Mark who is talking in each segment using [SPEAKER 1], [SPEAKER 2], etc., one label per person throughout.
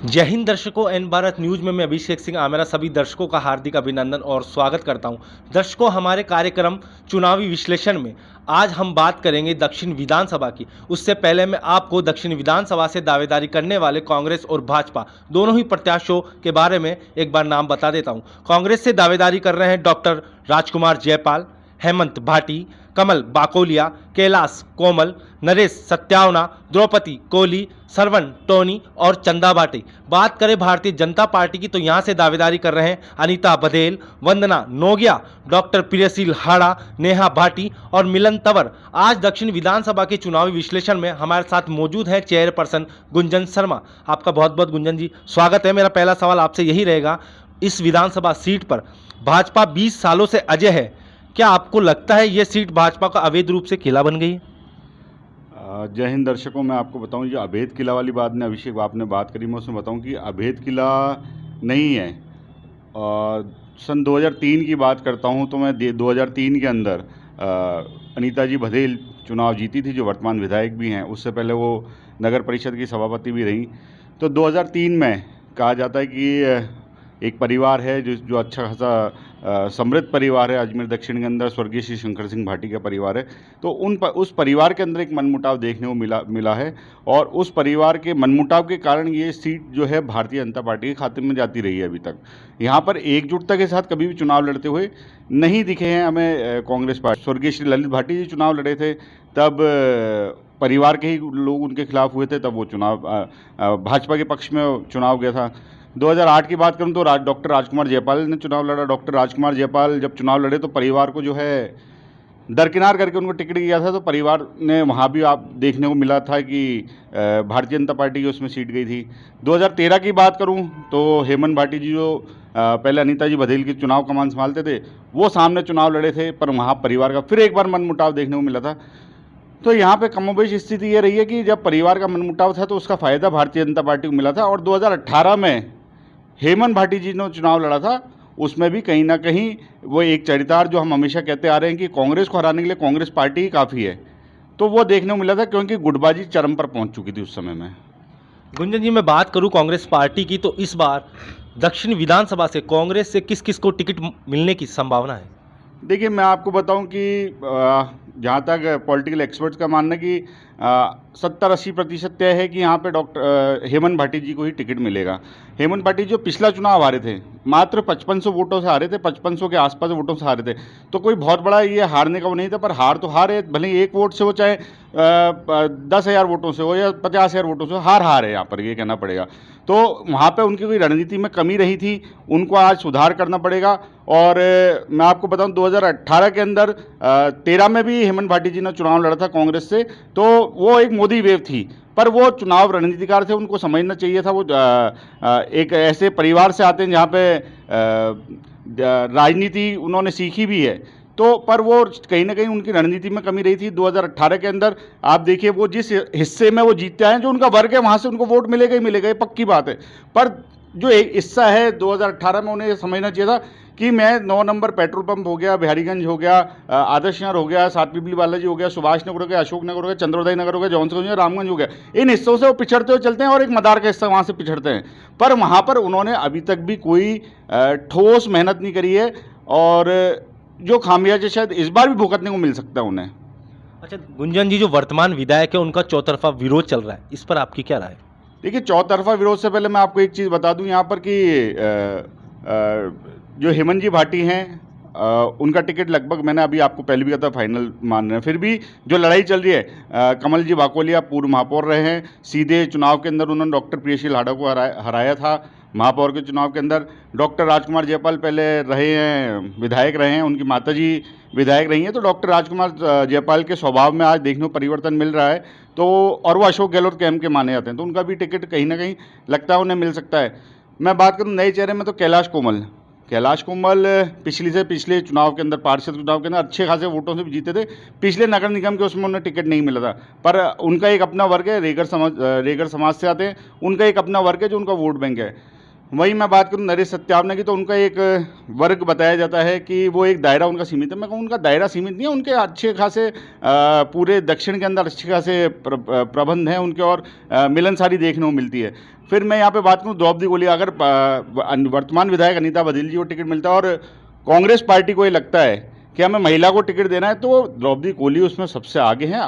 [SPEAKER 1] जय हिंद दर्शकों, N Bharat news में मैं अभिषेक सिंह आमेरा सभी दर्शकों का हार्दिक अभिनंदन और स्वागत करता हूं। दर्शकों, हमारे कार्यक्रम चुनावी विश्लेषण में आज हम बात करेंगे दक्षिण विधानसभा की। उससे पहले मैं आपको दक्षिण विधानसभा से दावेदारी करने वाले कांग्रेस और भाजपा दोनों ही प्रत्याशियों के बारे में एक बार नाम बता देता हूं। कांग्रेस से दावेदारी कर रहे हैं डॉक्टर राजकुमार जयपाल, हेमंत भाटी, कमल बाकोलिया, कैलाश कोमल, नरेश सत्यावना, द्रौपदी कोहली, सरवण टोनी और चंदा भाटी। बात करें भारतीय जनता पार्टी की तो यहाँ से दावेदारी कर रहे हैं अनीता बघेल, वंदना नोगिया, डॉक्टर प्रियशील हाड़ा, नेहा भाटी और मिलन तंवर। आज दक्षिण विधानसभा के चुनावी विश्लेषण में हमारे साथ मौजूद है चेयरपर्सन गुंजन शर्मा। आपका बहुत बहुत गुंजन जी स्वागत है। मेरा पहला सवाल आपसे यही रहेगा, इस विधानसभा सीट पर भाजपा 20 सालों से अजय है, क्या आपको लगता है ये सीट भाजपा का अवैध रूप से किला बन गई है?
[SPEAKER 2] जय हिंद दर्शकों, मैं आपको बताऊं, ये अभेद किला वाली बात ने अभिषेक आपने बात करी, मैं उसमें बताऊं कि अभेद किला नहीं है। सन 2003 की बात करता हूं तो मैं 2003 के अंदर अनीता जी बघेल चुनाव जीती थी, जो वर्तमान विधायक भी हैं। उससे पहले वो नगर परिषद की सभापति भी रहीं। तो 2003 में कहा जाता है कि एक परिवार है जो अच्छा खासा समृद्ध परिवार है अजमेर दक्षिण के अंदर, स्वर्गीय श्री शंकर सिंह भाटी का परिवार है। तो उस परिवार के अंदर एक मनमुटाव देखने को मिला है, और उस परिवार के मनमुटाव के कारण ये सीट जो है भारतीय जनता पार्टी के खाते में जाती रही है अभी तक। यहाँ पर एकजुटता के साथ कभी भी चुनाव लड़ते हुए नहीं दिखे हैं हमें कांग्रेस पार्टी। स्वर्गीय श्री ललित भाटी जी चुनाव लड़े थे, तब परिवार के ही लोग उनके खिलाफ हुए थे, तब वो चुनाव भाजपा के पक्ष में चुनाव गया था। 2008 की बात करूं तो डॉक्टर राजकुमार जयपाल ने चुनाव लड़ा। डॉक्टर राजकुमार जयपाल जब चुनाव लड़े तो परिवार को जो है दरकिनार करके उनको टिकट दिया था, तो परिवार ने वहाँ भी आप देखने को मिला था कि भारतीय जनता पार्टी की उसमें सीट गई थी। 2013 की बात करूं तो हेमंत भाटी जी, जो पहले अनीता जी बघेल की चुनाव कमान संभालते थे, वो सामने चुनाव लड़े थे, पर वहाँ परिवार का फिर एक बार मनमुटाव देखने को मिला था। तो यहाँ पे कमोबेश स्थिति ये रही है कि जब परिवार का मनमुटाव था तो उसका फ़ायदा भारतीय जनता पार्टी को मिला था, और 2018 में हेमंत भाटी जी ने चुनाव लड़ा था, उसमें भी कहीं ना कहीं वो एक चरितार्थ जो हम हमेशा कहते आ रहे हैं कि कांग्रेस को हराने के लिए कांग्रेस पार्टी ही काफ़ी है, तो वो देखने को मिला था, क्योंकि गुटबाजी चरम पर पहुंच चुकी थी उस समय में।
[SPEAKER 1] गुंजन जी, मैं बात करूं कांग्रेस पार्टी की तो इस बार दक्षिण विधानसभा से कांग्रेस से किस किस को टिकट मिलने की संभावना है?
[SPEAKER 2] देखिए, मैं आपको बताऊं कि जहाँ तक पॉलिटिकल एक्सपर्ट्स का मानना है कि 70-80% तय है कि यहाँ पे डॉक्टर हेमंत भाटी जी को ही टिकट मिलेगा। हेमंत भाटी जो पिछला चुनाव हारे थे, मात्र 5500 वोटों से हारे थे, 5500 के आसपास वोटों से हारे थे, तो कोई बहुत बड़ा ये हारने का वो नहीं था, पर हार तो हारे, भले ही एक वोट से हो, चाहे 10,000 वोटों से हो या 50,000 वोटों से हो, हार है यहाँ पर, ये कहना पड़ेगा। तो वहाँ पे उनकी कोई रणनीति में कमी रही थी, उनको आज सुधार करना पड़ेगा। और मैं आपको बताऊं 2018 के अंदर 13 में भी हेमंत भाटी जी ने चुनाव लड़ा था कांग्रेस से, तो वो एक मोदी वेव थी, पर वो चुनाव रणनीतिकार थे, उनको समझना चाहिए था। वो एक ऐसे परिवार से आते हैं जहाँ पे राजनीति उन्होंने सीखी भी है, तो पर वो कहीं ना कहीं उनकी रणनीति में कमी रही थी। 2018 के अंदर आप देखिए, वो जिस हिस्से में वो जीतते आए हैं, जो उनका वर्ग है, वहाँ से उनको वोट मिलेगा ही मिलेगा, ये पक्की बात है। पर जो एक हिस्सा है 2018 में, उन्हें समझना चाहिए था कि मैं 9 नंबर पेट्रोल पंप हो गया, बिहारीगंज हो गया, आदर्श नगर हो गया, सातपीपली बालाजी हो गया, सुभाष नगर हो गया, अशोक नगर हो गया, चंद्रोदय नगर हो गया, जॉनसन हो गया, रामगंज हो गया, इन हिस्सों से वो पिछड़ते हुए चलते हैं, और एक मदार का हिस्सा वहाँ से पिछड़ते हैं। पर वहाँ पर उन्होंने अभी तक भी कोई ठोस मेहनत नहीं करी है, और जो खामियाजा शायद इस बार भी भुगतने को मिल सकता है उन्हें।
[SPEAKER 1] अच्छा गुंजन जी, जो वर्तमान विधायक है उनका चौतरफा विरोध चल रहा है, इस पर आपकी क्या राय है?
[SPEAKER 2] देखिए, चौतरफा विरोध से पहले मैं आपको एक चीज़ बता दूं यहाँ पर कि जो हेमंत जी भाटी हैं, उनका टिकट लगभग, मैंने अभी आपको पहले भी कहा था, फाइनल मान रहे हैं। फिर भी जो लड़ाई चल रही है, कमल जी बाकोलिया पूर्व महापौर रहे हैं, सीधे चुनाव के अंदर उन्होंने डॉक्टर प्रियशील हाड़ा को हराया था महापौर के चुनाव के अंदर। डॉक्टर राजकुमार जयपाल पहले रहे हैं, विधायक रहे हैं, उनकी माताजी विधायक रही हैं, तो डॉक्टर राजकुमार जयपाल के स्वभाव में आज देखने को परिवर्तन मिल रहा है। तो और वो अशोक गहलोत कैंप के माने जाते हैं, तो उनका भी टिकट कहीं ना कहीं लगता है उन्हें मिल सकता है। मैं बात करूँ नए चेहरे में, तो कैलाश कोमल पिछले चुनाव के अंदर, पार्षद चुनाव के अंदर अच्छे खासे वोटों से भी जीते थे। पिछले नगर निगम के उसमें उन्हें टिकट नहीं मिला था, पर उनका एक अपना वर्ग है, रेगर समाज से आते हैं, उनका एक अपना वर्ग है जो उनका वोट बैंक है। वही मैं बात करूं नरेश सत्यावना की, तो उनका एक वर्ग बताया जाता है कि वो एक दायरा उनका सीमित है। मैं कहूँ उनका दायरा सीमित नहीं है, उनके अच्छे खासे पूरे दक्षिण के अंदर अच्छे खासे प्रबंध हैं उनके, और मिलनसारी देखने को मिलती है। फिर मैं यहाँ पे बात करूँ द्रौपदी गोलिया, अगर वर्तमान विधायक अनीता बघेल जी को टिकट मिलता है और कांग्रेस पार्टी को ये लगता है कि हमें महिला को टिकट देना है, तो द्रौपदी गोलिया उसमें सबसे आगे हैं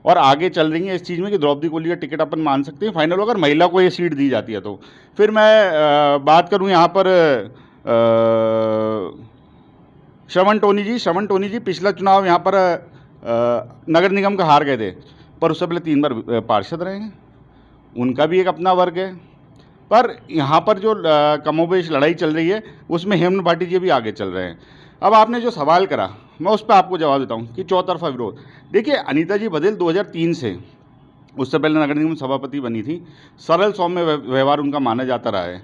[SPEAKER 2] और आगे चल रही है इस चीज़ में कि द्रौपदी गोलिया का टिकट अपन मान सकते हैं फाइनल, अगर महिला को ये सीट दी जाती है तो। फिर मैं बात करूं यहाँ पर श्रवण टोनी जी पिछला चुनाव यहाँ पर नगर निगम का हार गए थे, पर उससे पहले 3 बार पार्षद रहे हैं, उनका भी एक अपना वर्ग है। पर यहाँ पर जो कमोबेश लड़ाई चल रही है उसमें हेमंत भाटी जी भी आगे चल रहे हैं। अब आपने जो सवाल करा मैं उस पर आपको जवाब देता हूँ कि चौतरफा विरोध। देखिए अनीता जी बघेल 2003 से, उससे पहले नगर निगम सभापति बनी थी, सरल सौम्य व्यवहार उनका माना जाता रहा है।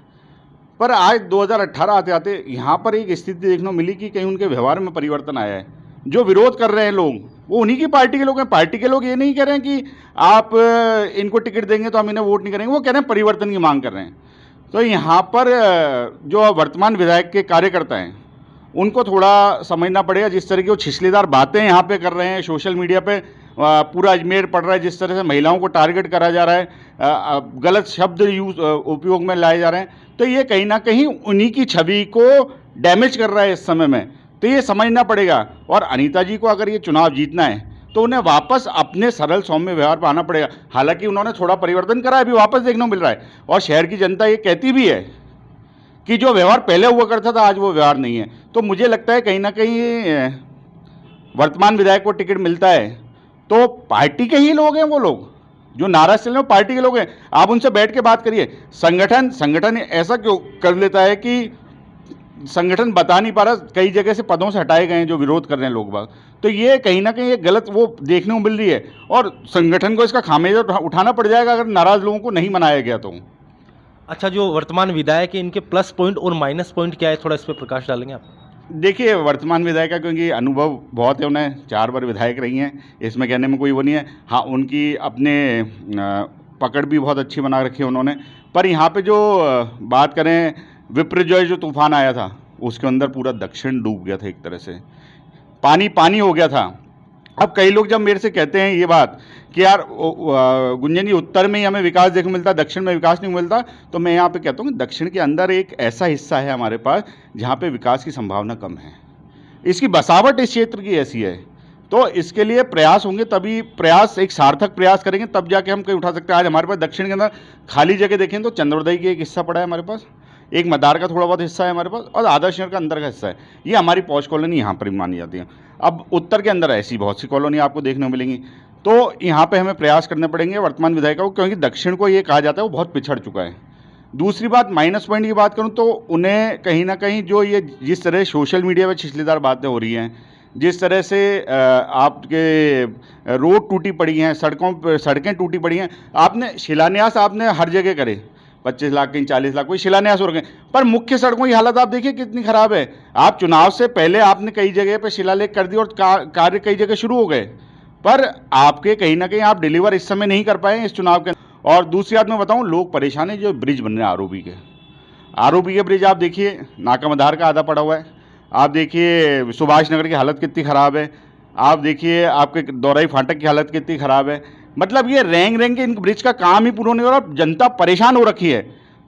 [SPEAKER 2] पर आज 2018 आते आते यहाँ पर एक स्थिति देखने को मिली कि कहीं उनके व्यवहार में परिवर्तन आया है। जो विरोध कर रहे हैं लोग वो उन्हीं की पार्टी के लोग हैं। पार्टी के लोग ये नहीं कह रहे हैं कि आप इनको टिकट देंगे तो हम इन्हें वोट नहीं करेंगे, वो कह रहे हैं परिवर्तन की मांग कर रहे हैं। तो यहाँ पर जो वर्तमान विधायक के कार्यकर्ता हैं उनको थोड़ा समझना पड़ेगा। जिस तरह की वो छिछलेदार बातें यहाँ पे कर रहे हैं, सोशल मीडिया पे पूरा अजमेर पड़ रहा है, जिस तरह से महिलाओं को टारगेट करा जा रहा है, गलत शब्द उपयोग में लाए जा रहे हैं, तो ये कहीं ना कहीं उन्हीं की छवि को डैमेज कर रहा है इस समय में। तो ये समझना पड़ेगा। और अनीता जी को अगर ये चुनाव जीतना है तो उन्हें वापस अपने सरल सौम्य व्यवहार पर आना पड़ेगा। हालांकि उन्होंने थोड़ा परिवर्तन करा है, अभी वापस देखने को मिल रहा है, और शहर की जनता ये कहती भी है कि जो व्यवहार पहले हुआ करता था आज वो व्यवहार नहीं है। तो मुझे लगता है कहीं ना कहीं वर्तमान विधायक को टिकट मिलता है तो पार्टी के ही लोग हैं, वो लोग जो नाराज चल रहे हैं पार्टी के लोग हैं। आप उनसे बैठ के बात करिए। संगठन ऐसा क्यों कर लेता है कि संगठन बता नहीं पा रहा, कई जगह से पदों से हटाए गए हैं जो विरोध कर रहे हैं लोग बाग। तो ये कहीं ना कहीं ये गलत वो देखने को मिल रही है, और संगठन को इसका खामियाजा उठाना पड़ जाएगा अगर नाराज लोगों को नहीं मनाया गया तो।
[SPEAKER 1] अच्छा, जो वर्तमान विधायक है इनके प्लस पॉइंट और माइनस पॉइंट क्या है, थोड़ा इस पर प्रकाश डालेंगे आप?
[SPEAKER 2] देखिए वर्तमान विधायक का क्योंकि अनुभव बहुत है, उन्हें 4 बार विधायक रही हैं, इसमें कहने में कोई वो नहीं है। हाँ, उनकी अपने पकड़ भी बहुत अच्छी बना रखी है उन्होंने। पर यहाँ पे जो बात करें विपर्जय जो तूफान आया था उसके अंदर पूरा दक्षिण डूब गया था, एक तरह से पानी पानी हो गया था। अब कई लोग जब मेरे से कहते हैं ये बात कि यार गुंजन जी उत्तर में ही हमें विकास देखने मिलता, दक्षिण में विकास नहीं मिलता, तो मैं यहाँ पे कहता हूँ कि दक्षिण के अंदर एक ऐसा हिस्सा है हमारे पास जहाँ पे विकास की संभावना कम है। इसकी बसावट इस क्षेत्र की ऐसी है, तो इसके लिए प्रयास होंगे, तभी प्रयास एक सार्थक प्रयास करेंगे तब जाके हम कहीं उठा सकते हैं। आज हमारे पास दक्षिण के अंदर खाली जगह देखें तो चंद्रोदय की एक हिस्सा पड़ा है हमारे पास, एक मदार का थोड़ा बहुत हिस्सा है हमारे पास, और आदर्श नगर का अंदर का हिस्सा है। ये हमारी पौष कॉलोनी यहाँ पर मानी जाती है। अब उत्तर के अंदर ऐसी बहुत सी कॉलोनी आपको देखने को मिलेंगी, तो यहाँ पे हमें प्रयास करने पड़ेंगे वर्तमान विधायक को, क्योंकि दक्षिण को ये कहा जाता है वो बहुत पिछड़ चुका है। दूसरी बात माइनस पॉइंट की बात करूँ तो उन्हें कहीं ना कहीं जो ये जिस तरह सोशल मीडिया पर छिछलेदार बातें हो रही हैं, जिस तरह से आपके रोड टूटी पड़ी हैं, सड़कें टूटी पड़ी हैं, आपने शिलान्यास आपने हर जगह करे, 25 लाख कहीं 40 लाख कोई शिलान्यास हो रखे, पर मुख्य सड़कों की हालत आप देखिए कितनी खराब है। आप चुनाव से पहले आपने कई जगह पे शिलालेख कर दिए और कार्य कई जगह शुरू हो गए, पर आपके कहीं ना कहीं आप डिलीवर इस समय नहीं कर पाए इस चुनाव के। और दूसरी बात मैं बताऊं, लोग परेशान हैं जो ब्रिज बन रहे हैं आरओबी के ब्रिज। आप देखिए नाका मदार का आधा पड़ा हुआ है, आप देखिए सुभाष नगर की हालत कितनी ख़राब है, आप देखिए आपके दौराई फाटक की हालत कितनी ख़राब है। मतलब ये रेंग के इन ब्रिज का काम ही पूरा नहीं हो रहा, जनता परेशान हो रखी है।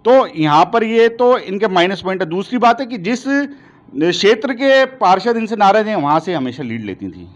[SPEAKER 2] तो यहाँ पर ये तो इनके माइनस पॉइंट है। दूसरी बात है कि जिस क्षेत्र के पार्षद इनसे नाराज हैं वहाँ से हमेशा लीड लेती थी,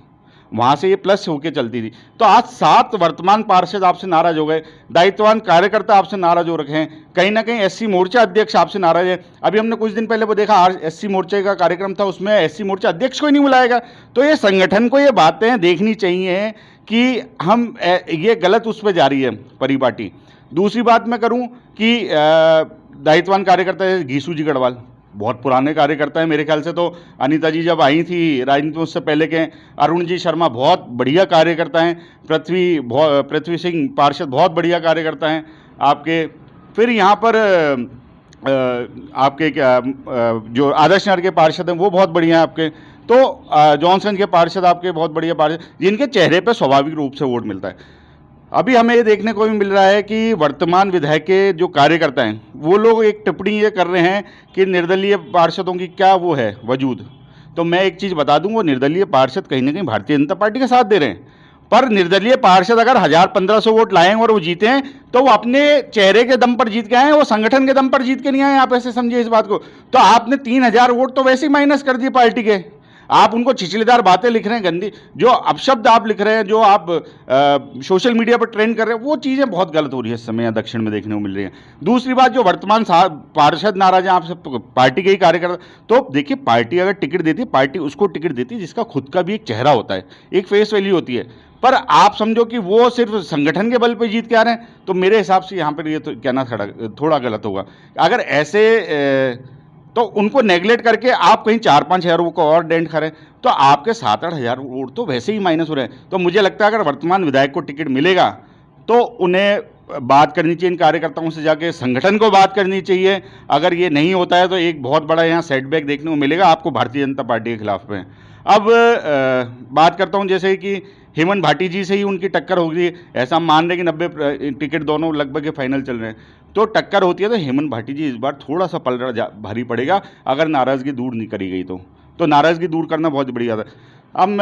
[SPEAKER 2] वहाँ से ये प्लस होकर चलती थी। तो आज 7 वर्तमान पार्षद आपसे नाराज हो गए, दायित्ववान कार्यकर्ता आपसे नाराज हो रखे हैं, कहीं ना कहीं एससी मोर्चा अध्यक्ष आपसे नाराज है। अभी हमने कुछ दिन पहले वो देखा एससी मोर्चे का कार्यक्रम था, उसमें एससी मोर्चा अध्यक्ष को ही नहीं बुलाएगा। तो ये संगठन को ये बातें देखनी चाहिए कि हम ये गलत उस पर जा रही है परिपाटी। दूसरी बात मैं करूँ कि दायित्ववान कार्यकर्ता घीसू जी गढ़वाल बहुत पुराने कार्यकर्ता है मेरे ख्याल से। तो अनीता जी जब आई थी राजनीति में उससे पहले के, अरुण जी शर्मा बहुत बढ़िया कार्यकर्ता हैं, पृथ्वी सिंह पार्षद बहुत बढ़िया कार्यकर्ता हैं आपके। फिर यहाँ पर आपके जो आदर्श नगर के पार्षद हैं वो बहुत बढ़िया हैं आपके। तो जॉनसन के पार्षद आपके बहुत बढ़िया पार्षद, जिनके चेहरे पर स्वाभाविक रूप से वोट मिलता है। अभी हमें ये देखने को भी मिल रहा है कि वर्तमान विधायक के जो कार्यकर्ता हैं वो लोग एक टिप्पणी ये कर रहे हैं कि निर्दलीय पार्षदों की क्या वो है वजूद। तो मैं एक चीज़ बता दूं, वो निर्दलीय पार्षद कहीं ना कहीं भारतीय जनता पार्टी का साथ दे रहे हैं, पर निर्दलीय पार्षद अगर 1000-1500 वोट लाए और वो जीते हैं तो वो अपने चेहरे के दम पर जीत के आए हैं, वो संगठन के दम पर जीत के नहीं आए। आप ऐसे समझिए इस बात को। तो आपने 3000 वोट तो वैसे ही माइनस कर दिए पार्टी के। आप उनको छिछलीदार बातें लिख रहे हैं, गंदी जो अपशब्द आप लिख रहे हैं, जो आप सोशल मीडिया पर ट्रेंड कर रहे हैं, वो चीज़ें बहुत गलत हो रही है इस समय यहाँ दक्षिण में देखने को मिल रही है। दूसरी बात, जो वर्तमान पार्षद नाराज हैं आपसे, पार्टी के ही कार्यकर्ता, तो देखिए पार्टी अगर टिकट देती है, पार्टी उसको टिकट देती है जिसका खुद का भी एक चेहरा होता है, एक फेस वैल्यू होती है। पर आप समझो कि वो सिर्फ संगठन के बल पे जीत के आ रहे हैं, तो मेरे हिसाब से यहाँ पर ये तो कहना थोड़ा गलत होगा। अगर ऐसे तो उनको नेगलेक्ट करके आप कहीं 4-5 हज़ार को और डेंट करें तो आपके 7-8 हज़ार वोट तो वैसे ही माइनस हो रहे हैं। तो मुझे लगता है अगर वर्तमान विधायक को टिकट मिलेगा तो उन्हें बात करनी चाहिए, इन कार्यकर्ताओं से जाके संगठन को बात करनी चाहिए। अगर ये नहीं होता है तो एक बहुत बड़ा यहाँ सेटबैक देखने को मिलेगा आपको भारतीय जनता पार्टी के खिलाफ में। अब बात करता हूँ जैसे कि हेमंत भाटी जी से ही उनकी टक्कर होगी, ऐसा हम मान रहे हैं कि 90 टिकट दोनों लगभग के फाइनल चल रहे हैं, तो टक्कर होती है तो हेमंत भाटी जी इस बार थोड़ा सा पलड़ा भारी पड़ेगा अगर नाराज़गी दूर नहीं करी गई तो नाराज़गी दूर करना बहुत बड़ी बात है। अब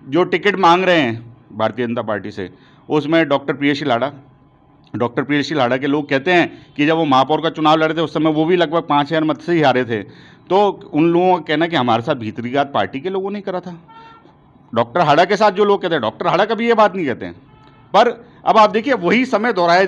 [SPEAKER 2] जो टिकट मांग रहे हैं भारतीय जनता पार्टी से, उसमें डॉक्टर प्रियेशी लाड़ा के लोग कहते हैं कि जब वो महापौर का चुनाव लड़े थे उस समय वो भी लगभग 5000 मत से ही हारे थे। तो उन लोगों का कहना कि हमारे साथ भीतरीघात पार्टी के लोगों ने करा था। डॉक्टर हाड़ा के साथ जो लोग कहते हैं, डॉक्टर हाड़ा कभी ये बात नहीं कहते हैं। पर अब आप देखिए वही समय दोहराया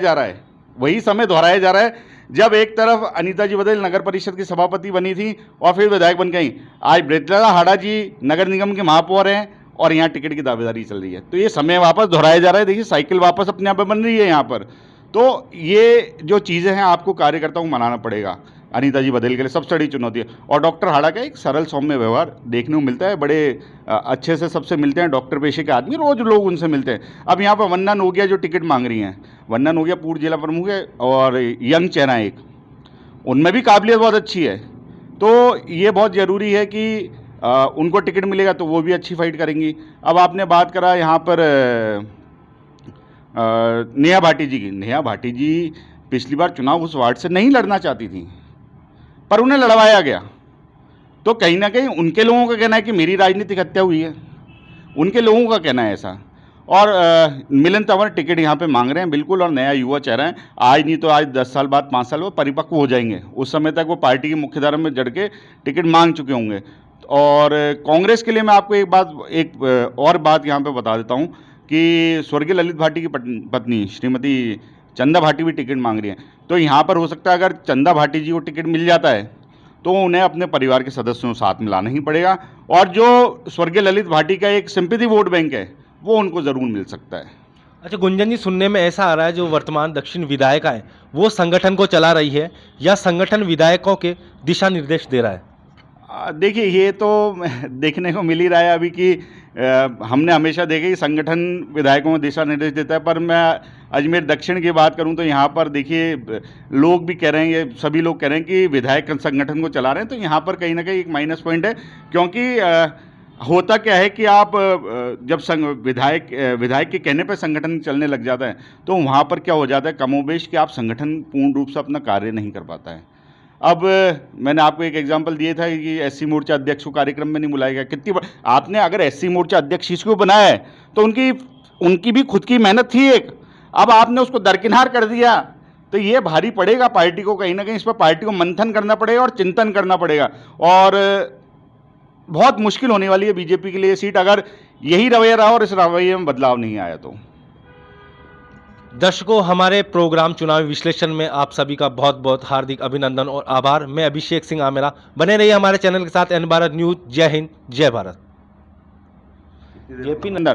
[SPEAKER 2] जा रहा है जब एक तरफ अनीता जी बदल नगर परिषद की सभापति बनी थी और फिर विधायक बन गई, आज ब्रजलता हाड़ा जी नगर निगम के महापौर हैं और यहाँ टिकट की दावेदारी चल रही है। तो ये समय वापस दोहराया जा रहा है। देखिए साइकिल वापस अपने आप बन रही है यहाँ पर। तो ये जो चीज़ें हैं आपको कार्यकर्ताओं को मनाना पड़ेगा। अनीता जी बदल के लिए सबसे बड़ी चुनौती है। और डॉक्टर हाड़ा का एक सरल सौम्य व्यवहार देखने को मिलता है, बड़े अच्छे से सबसे मिलते हैं, डॉक्टर पेशे के आदमी, रोज़ लोग उनसे मिलते हैं। अब यहाँ पर वंदना नोगिया जो टिकट मांग रही हैं, वंदना नोगिया पूर्व जिला प्रमुख है और यंग चेहरा एक, उनमें भी काबिलियत बहुत अच्छी है। तो ये बहुत ज़रूरी है कि उनको टिकट मिलेगा तो वो भी अच्छी फाइट करेंगी। अब आपने बात करा यहाँ पर नेहा भाटी जी की। नेहा भाटी जी पिछली बार चुनाव उस वार्ड से नहीं लड़ना चाहती थी पर उन्हें लड़वाया गया। तो कहीं ना कहीं उनके लोगों का कहना है कि मेरी राजनीतिक हत्या हुई है, उनके लोगों का कहना है ऐसा। और मिलन तंवर टिकट यहाँ पे मांग रहे हैं बिल्कुल, और नया युवा चेहरा है। आज नहीं तो आज 10 साल बाद 5 साल बाद परिपक्व हो जाएंगे, उस समय तक वो पार्टी की मुख्यधारा में जड़ के टिकट मांग चुके होंगे। और कांग्रेस के लिए मैं आपको एक और बात यहाँ पे बता देता हूँ कि स्वर्गीय ललित भाटी की पत्नी श्रीमती चंदा भाटी भी टिकट मांग रही हैं। तो यहाँ पर हो सकता है अगर चंदा भाटी जी को टिकट मिल जाता है तो उन्हें अपने परिवार के सदस्यों को साथ में लाना ही पड़ेगा, और जो स्वर्गीय ललित भाटी का एक सिंपैथी वोट बैंक है वो उनको ज़रूर मिल सकता है।
[SPEAKER 1] अच्छा गुंजन जी, सुनने में ऐसा आ रहा है जो वर्तमान दक्षिण विधायिका है वो संगठन को चला रही है या संगठन विधायकों के दिशा निर्देश दे रहा है?
[SPEAKER 2] देखिए ये तो देखने को मिल ही रहा है अभी कि हमने हमेशा देखा कि संगठन विधायकों को दिशा निर्देश देता है, पर मैं अजमेर दक्षिण की बात करूं तो यहाँ पर देखिए लोग भी कह रहे हैं, ये सभी लोग कह रहे हैं कि विधायक संगठन को चला रहे हैं। तो यहाँ पर कहीं ना कहीं एक माइनस पॉइंट है, क्योंकि होता क्या है कि आप जब विधायक के कहने पर संगठन चलने लग जाता है तो वहाँ पर क्या हो जाता है कमोबेश कि आप संगठन पूर्ण रूप से अपना कार्य नहीं कर पाता है। अब मैंने आपको एक एग्जांपल दिया था कि एससी मोर्चा अध्यक्ष को कार्यक्रम में नहीं बुलाया गया। कितनी आपने अगर एससी मोर्चा अध्यक्ष इसको बनाया है तो उनकी भी खुद की मेहनत थी एक, अब आपने उसको दरकिनार कर दिया तो ये भारी पड़ेगा पार्टी को। कहीं ना कहीं इस पर पार्टी को मंथन करना पड़ेगा और चिंतन करना पड़ेगा, और बहुत मुश्किल होने वाली है बीजेपी के लिए सीट अगर यही रवैया रहा और इस रवैये में बदलाव नहीं आया तो।
[SPEAKER 1] दर्शकों, हमारे प्रोग्राम चुनावी विश्लेषण में आप सभी का बहुत बहुत हार्दिक अभिनंदन और आभार। मैं अभिषेक सिंह आमेरा। बने रहिए हमारे चैनल के साथ, एन भारत न्यूज। जय हिंद, जय भारत।
[SPEAKER 2] जेपी नंदन।